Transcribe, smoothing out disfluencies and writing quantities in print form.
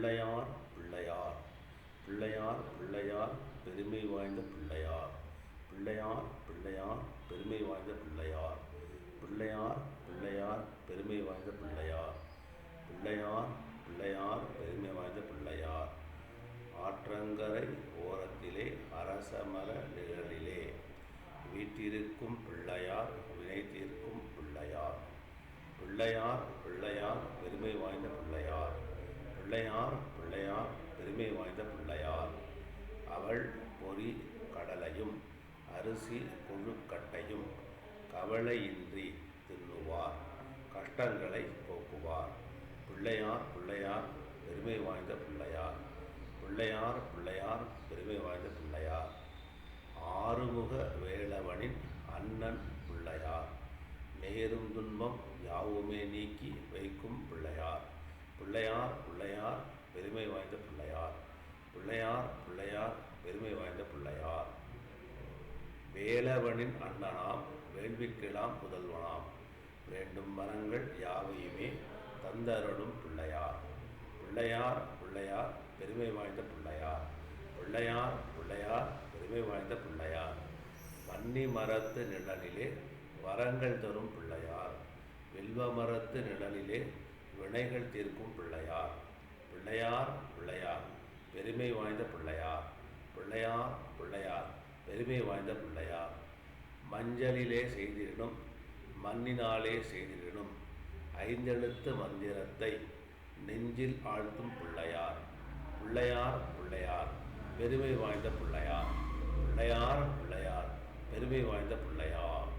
பிள்ளையார் பிள்ளையார் பிள்ளையார் பிள்ளையார் பெருமை வாய்ந்த பிள்ளையார் பிள்ளையார் பிள்ளையார் பெருமை வாய்ந்த பிள்ளையார் பிள்ளையார் பிள்ளையார் பெருமை வாய்ந்த பிள்ளையார் பிள்ளையார் பிள்ளையார் பெருமை வாய்ந்த பிள்ளையார் ஆற்றங்கரை ஓரத்திலே அரசமர நிழலிலே வீற்றிருக்கும் பிள்ளையார் வினை தீர்க்கும் பிள்ளையார் பிள்ளையார் பிள்ளையார் பெருமை வாய்ந்த பிள்ளையார் பிள்ளையார் பிள்ளையார் பெருமை வாய்ந்த பிள்ளையார் அவள் பொறி கடலையும் அரிசி கொழுக்கட்டையும் கவலையின்றி தின்னுவார் கஷ்டங்களை போக்குவார் பிள்ளையார் பிள்ளையார் பெருமை வாய்ந்த பிள்ளையார் பிள்ளையார் பிள்ளையார் பெருமை வாய்ந்த பிள்ளையார் ஆறுமுக வேலவனின் அண்ணன் பிள்ளையார் நேரும் துன்பம் யாவுமே நீக்கி வைக்கும் பிள்ளையார் பிள்ளையார் பிள்ளையார் பெருமை வாய்ந்த பிள்ளையார் பிள்ளையார் பிள்ளையார் பெருமை வாய்ந்த பிள்ளையார் வேலவனின் அண்ணனாம் வேள்விக்கெல்லாம் முதல்வனாம் வேண்டும் மரங்கள் யாவையுமே தந்தருளும் பிள்ளையார் பிள்ளையார் பிள்ளையார் பெருமை வாய்ந்த பிள்ளையார் பிள்ளையார் பிள்ளையார் பெருமை வாய்ந்த பிள்ளையார் வன்னி மரத்து நிழலிலே வரங்கள் தரும் பிள்ளையார் வில்வ மரத்து நிழலிலே வினைகள் தீர்க்கும் பிள்ளையார் பிள்ளையார் பிள்ளையார் பெருமை வாய்ந்த பிள்ளையார் பிள்ளையார் பிள்ளையார் பெருமை வாய்ந்த பிள்ளையார் மஞ்சளிலே செய்திடணும் மண்ணினாலே செய்திடணும் ஐந்தெழுத்து மந்திரத்தை நெஞ்சில் ஆழ்த்தும் பிள்ளையார் பிள்ளையார் பிள்ளையார் பெருமை வாய்ந்த பிள்ளையார் பிள்ளையார் பிள்ளையார் பெருமை வாய்ந்த பிள்ளையார்